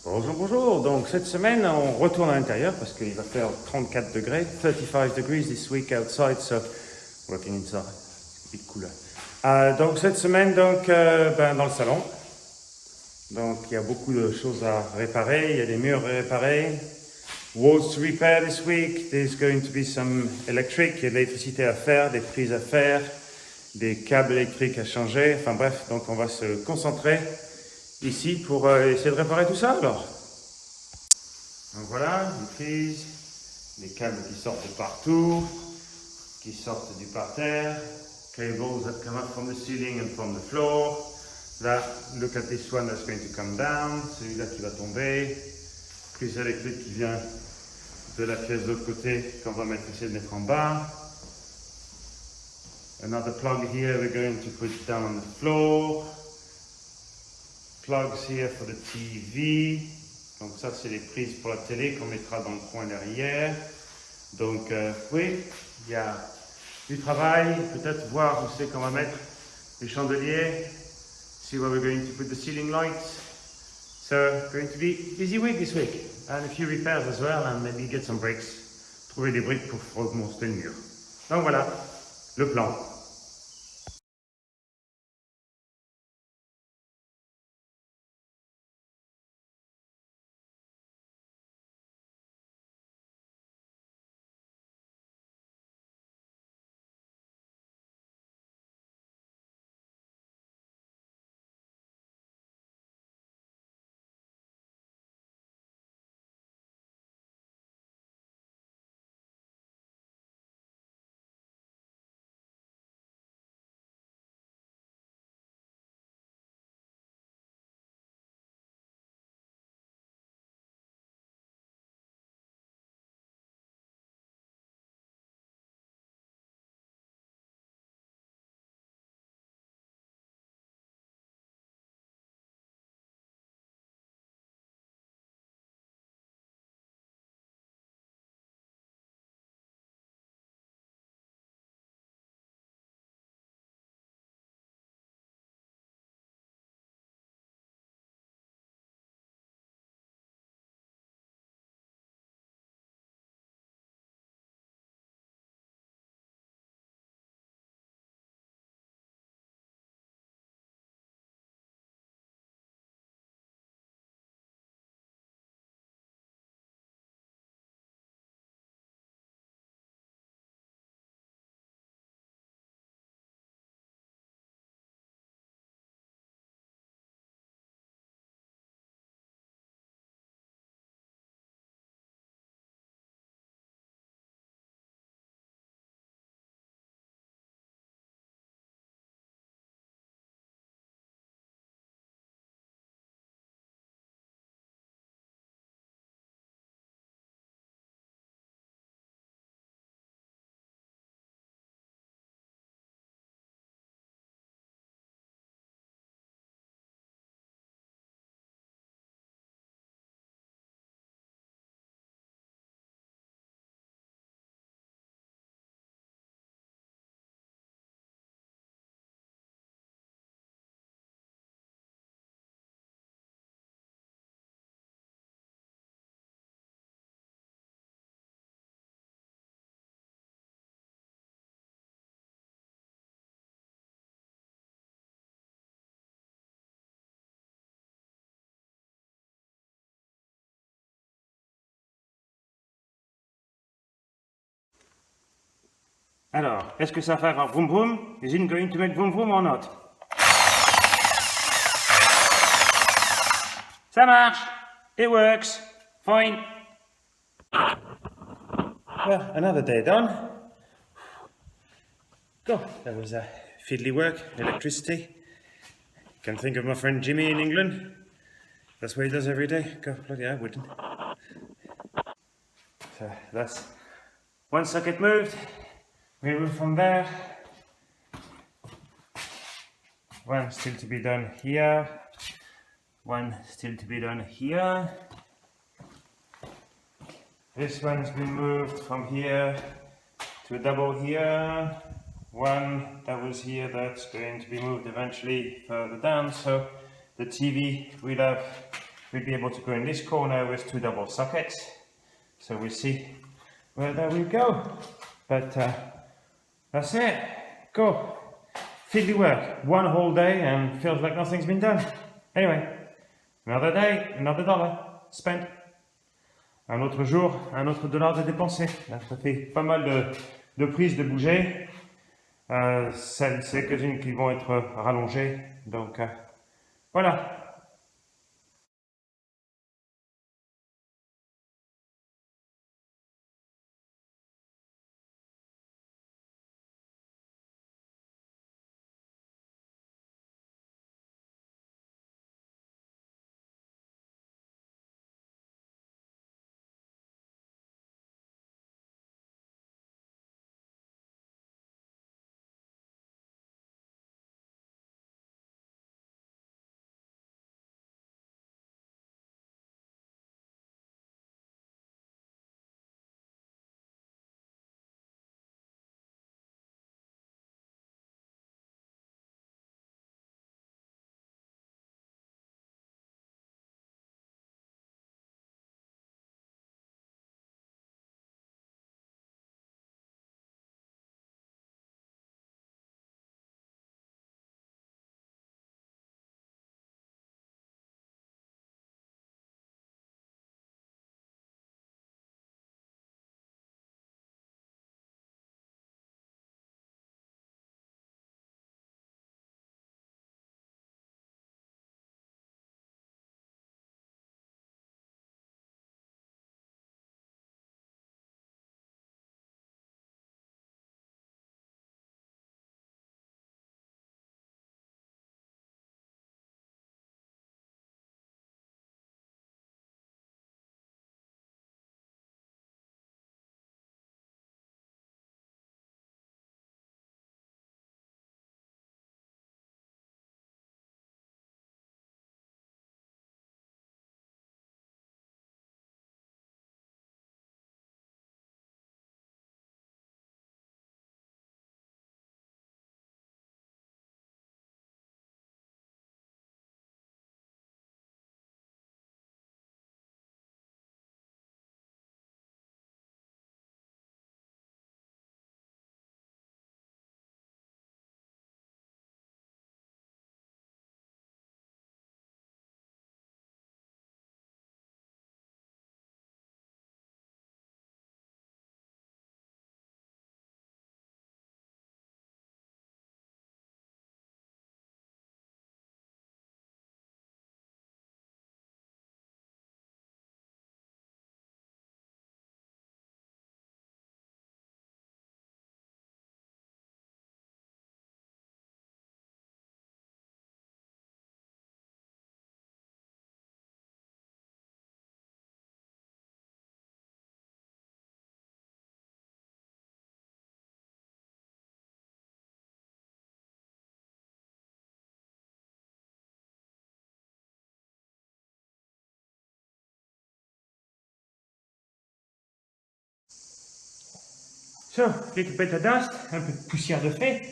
Bonjour, bonjour. Donc cette semaine, on retourne à l'intérieur parce qu'il va faire 34 degrés, 35 degrees this week outside, so working inside. Bit cooler. Donc cette semaine, dans le salon. Donc il y a beaucoup de choses à réparer. Il y a des murs à réparer. Walls to repair this week. There's going to be some electric. Il y a de l'électricité à faire, des prises à faire, des câbles électriques à changer. Enfin bref, donc on va se concentrer ici pour essayer de réparer tout ça alors. Donc voilà, des prises, des câbles qui sortent de partout, qui sortent du parterre, cables that come up from the ceiling and from the floor. Là, look at this one that's going to come down, celui-là qui va tomber. Prise électrique qui vient de la pièce de l'autre côté qu'on va essayer de mettre en bas. Another plug here we're going to put down on the floor. Plugs here for the TV. Donc ça, c'est les prises pour la télé qu'on mettra dans le coin derrière. Donc oui, il y a du travail. Peut-être voir où c'est qu'on va mettre les chandeliers. See where we're going to put the ceiling lights. So, going to be busy week this week. And a few repairs as well, and maybe get some bricks. Trouver des briques pour remonter le mur. Donc voilà, le plan. Alors, est-ce que ça va faire un vroom vroom? Is it going to make vroom vroom or not? Ça marche! It works! Fine! Well, another day done. God, that was fiddly work, electricity. Can think of my friend Jimmy in England. That's what he does every day. God, bloody hell, I wouldn't. So that's one socket moved. We move from there. One still to be done here. One still to be done here. This one's been moved from here to a double here. One that was here that's going to be moved eventually further down. So the TV will have we'll be able to go in this corner with 2 double sockets. So we'll see where that will go. But that's it. Go. Fiddly work. One whole day and feels like nothing's been done. Anyway, another day, another dollar spent. Un autre jour, un autre dollar de dépensé. Là, ça fait pas mal de prises de bouger. C'est quelques-unes qui vont être rallongées. Donc voilà. So, little bit of dust, un peu de poussière de fée.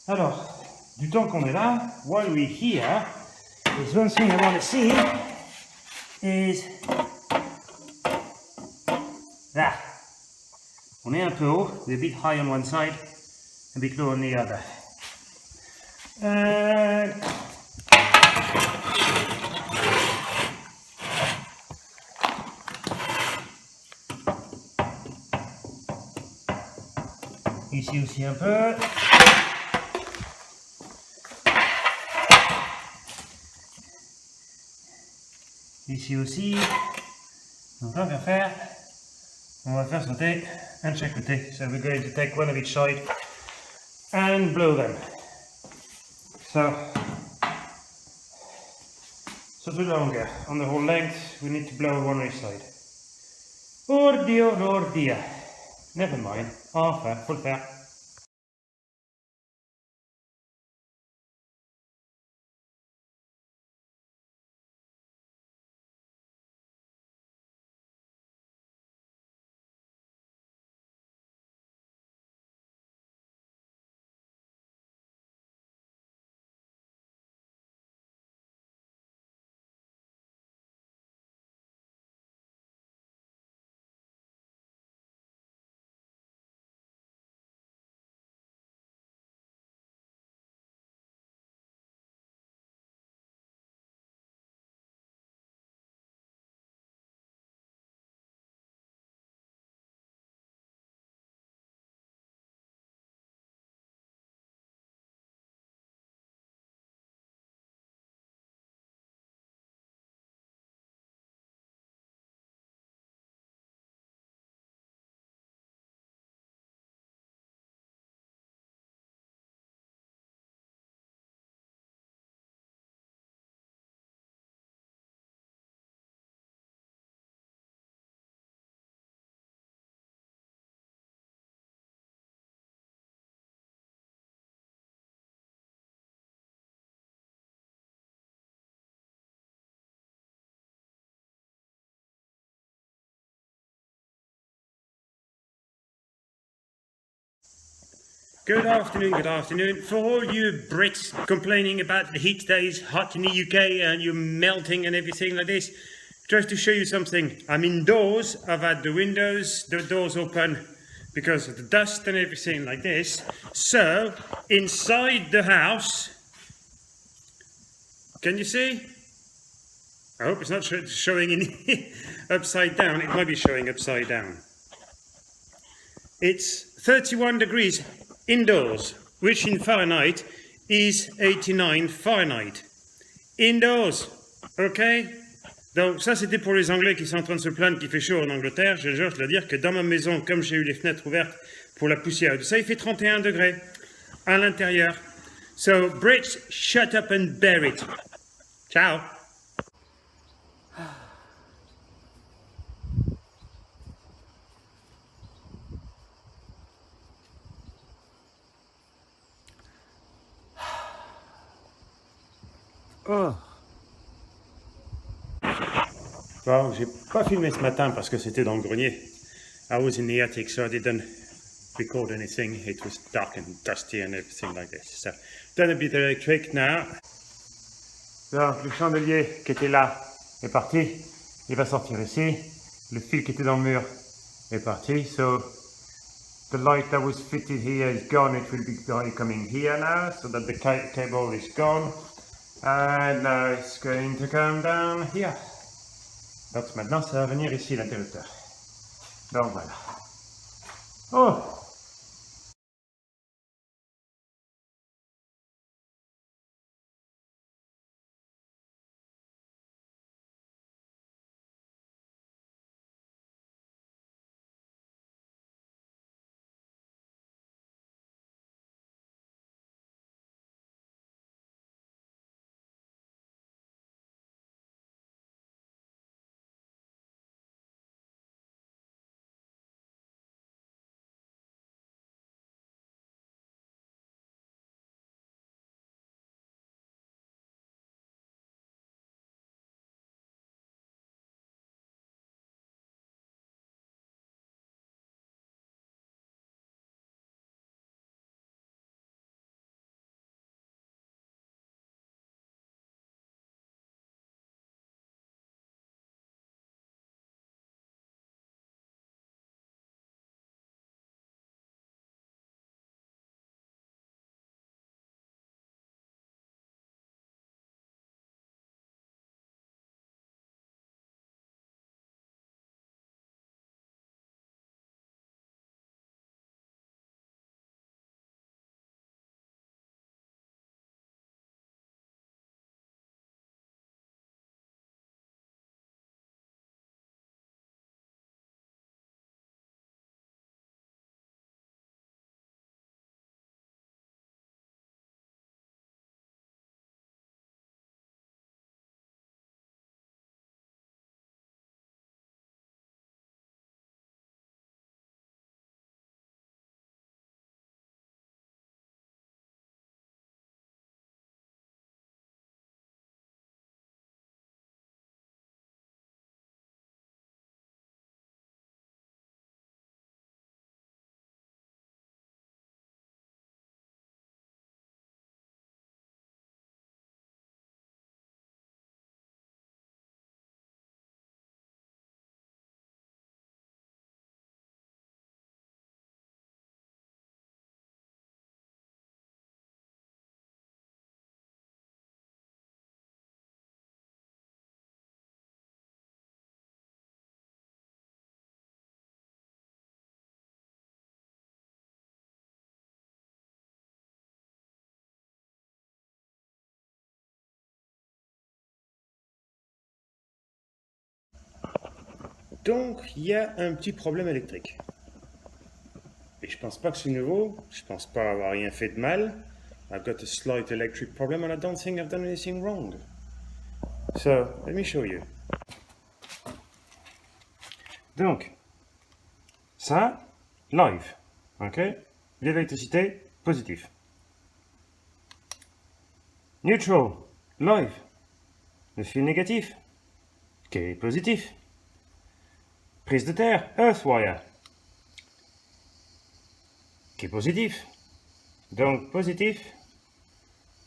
Alors, du temps qu'on est là, while we're here, there's one thing I want to see is that. On est un peu haut, we're a bit high on one side, a bit low on the other. Ici aussi un peu. Ici aussi. Donc on va faire sauter un de chaque côté. So we're going to take one of each side and blow them. So the longer, on the whole length, we need to blow one on each side. Oh dear. Never mind. Enfin, faut le faire. Good afternoon, good afternoon. For all you Brits complaining about the heat days, hot in the UK and you're melting and everything like this, just to show you something. I'm indoors, I've had the doors open because of the dust and everything like this. So, inside the house, can you see? I hope it's not showing any upside down. It might be showing upside down. It's 31 degrees indoors, which in Fahrenheit is 89 Fahrenheit. Indoors, ok? Donc ça c'était pour les Anglais qui sont en train de se plaindre qu'il fait chaud en Angleterre. Je dois dire que dans ma maison, comme j'ai eu les fenêtres ouvertes pour la poussière et tout ça, il fait 31 degrés à l'intérieur. So Brits, shut up and bear it. Ciao. Oh. Bon, j'ai pas filmé ce matin parce que c'était dans le grenier. I was in the attic, so I didn't record anything. It was dark and dusty and everything like this. So, done a bit electric now. Donc, le chandelier qui était là est parti. Il va sortir ici. Le fil qui était dans le mur est parti. So, the light that was fitted here is gone. It will be coming here now, so that the cable is gone. And now it's going to come down here. Donc maintenant ça va venir ici l'interrupteur. Donc voilà. Oh! Donc, il y a un petit problème électrique. Et je pense pas que c'est nouveau. Je pense pas avoir rien fait de mal. I've got a slight electric problem and I don't think I've done anything wrong. So, let me show you. Donc, ça, live. Ok? L'électricité, positif. Neutral, live. Le fil négatif, qui est positif. Prise de terre, earth wire, qui est positif. Donc positif,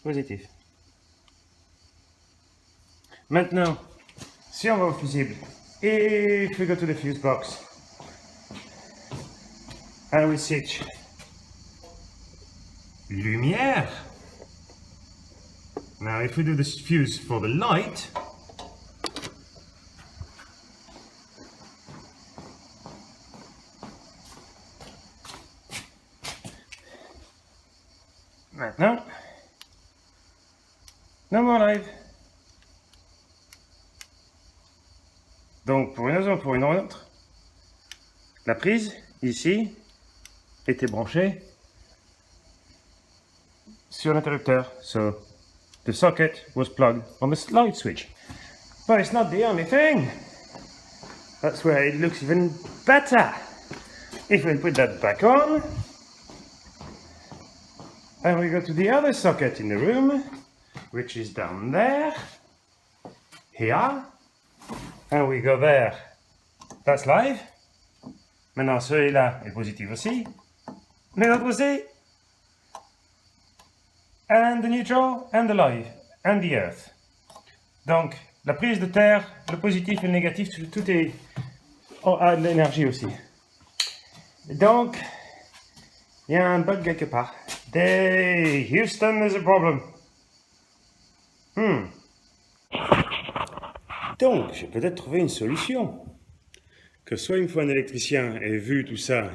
positif. Maintenant, si on va au fusible, if we go to the fuse box, and we switch lumière. Now if we do the fuse for the light, maintenant, no more live. Donc pour une raison ou pour une autre, la prise ici était branchée sur l'interrupteur. So the socket was plugged on the light switch. But it's not the only thing. That's where it looks even better. If we put that back on, and we go to the other socket in the room, which is down there, here, and we go there. That's live. Maintenant, celui-là est positif aussi, mais l'autre aussi. And the neutral, and the live, and the earth. Donc, la prise de terre, le positif et le négatif, tout est a de l'énergie aussi. Donc, il y a un bug quelque part. Hey, Houston, there's a problem. Donc, j'ai peut-être trouvé une solution. Que soit il me faut un électricien, et vu tout ça,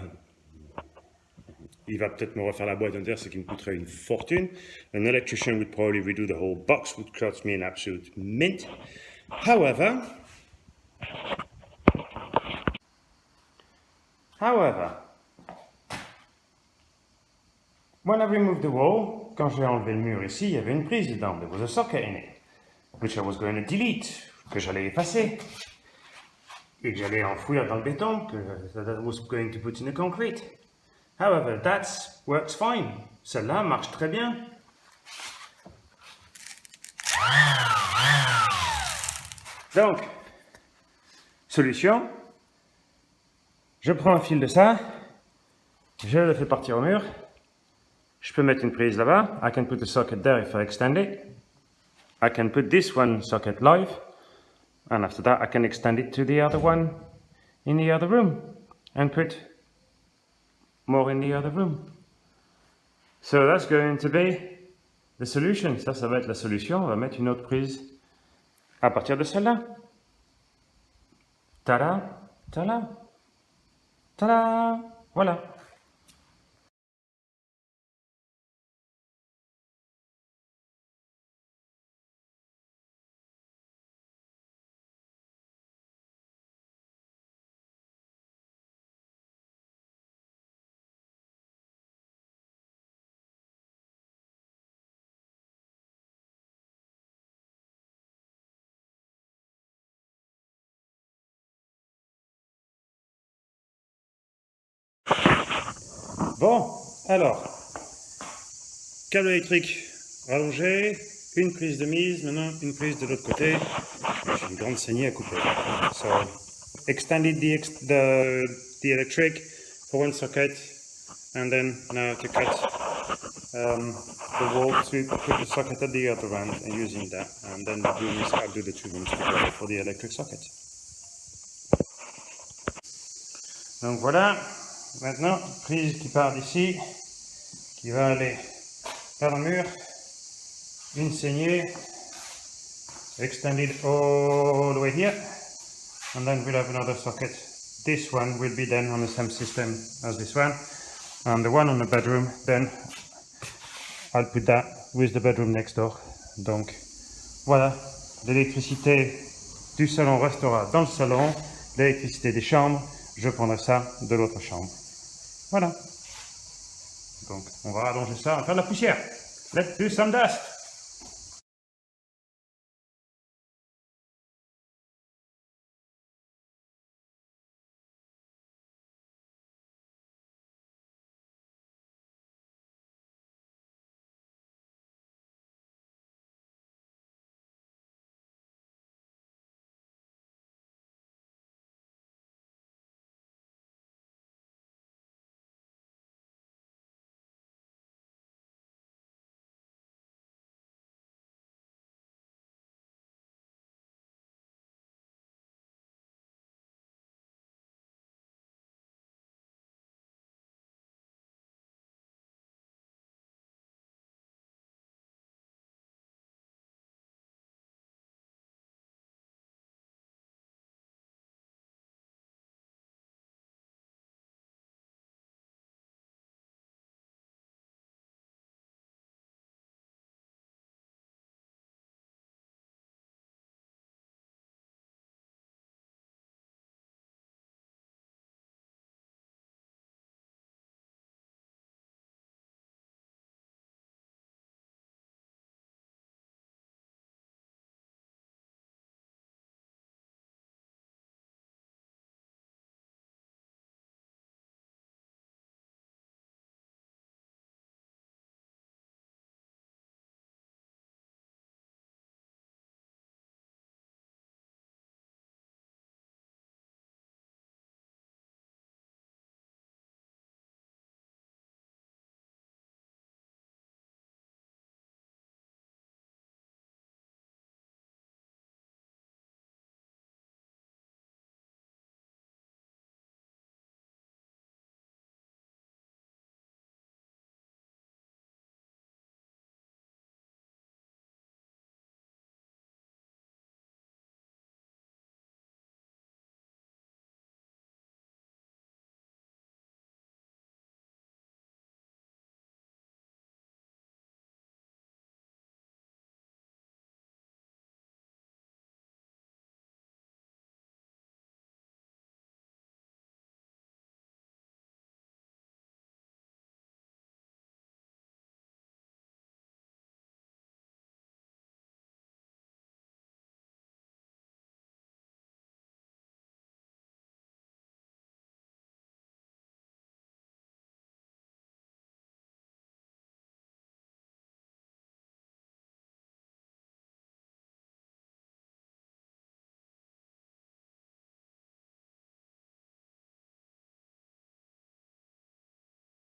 il va peut-être me refaire la boîte entière, ce qui me coûterait une fortune. An electrician would probably redo the whole box, would cost me an absolute mint. However, when I removed the wall, quand j'ai enlevé le mur ici, il y avait une prise dedans. There was a socket in it, which I was going to delete, que j'allais effacer, et que j'allais enfouir dans le béton, that I was going to put in the concrete. However, that works fine. Celle-là marche très bien. Donc, solution, je prends un fil de ça, je le fais partir au mur, je peux mettre une prise là-bas, I can put the socket there if I extend it, I can put this one socket live, and after that I can extend it to the other one in the other room, and put more in the other room. So that's going to be the solution. Ça va être la solution. On va mettre une autre prise à partir de celle-là. Tada, tada, tada. Voilà. Bon, alors, câble électrique rallongé, une prise de mise, maintenant une prise de l'autre côté. J'ai une grande saignée à couper. So, extended the electric for one socket, and then now to cut the wall to put the socket at the other end and using that, and then I'll do the two rooms together for the electric socket. Donc voilà. Maintenant, prise qui part d'ici, qui va aller par le mur, une saignée, extended all the way here, and then we'll have another socket. This one will be then on the same system as this one, and the one on the bedroom, then I'll put that with the bedroom next door. Donc voilà, l'électricité du salon restera dans le salon, l'électricité des chambres, je prendrai ça de l'autre chambre. Voilà. Donc, on va allonger ça, on va faire de la poussière. Let's do some dust.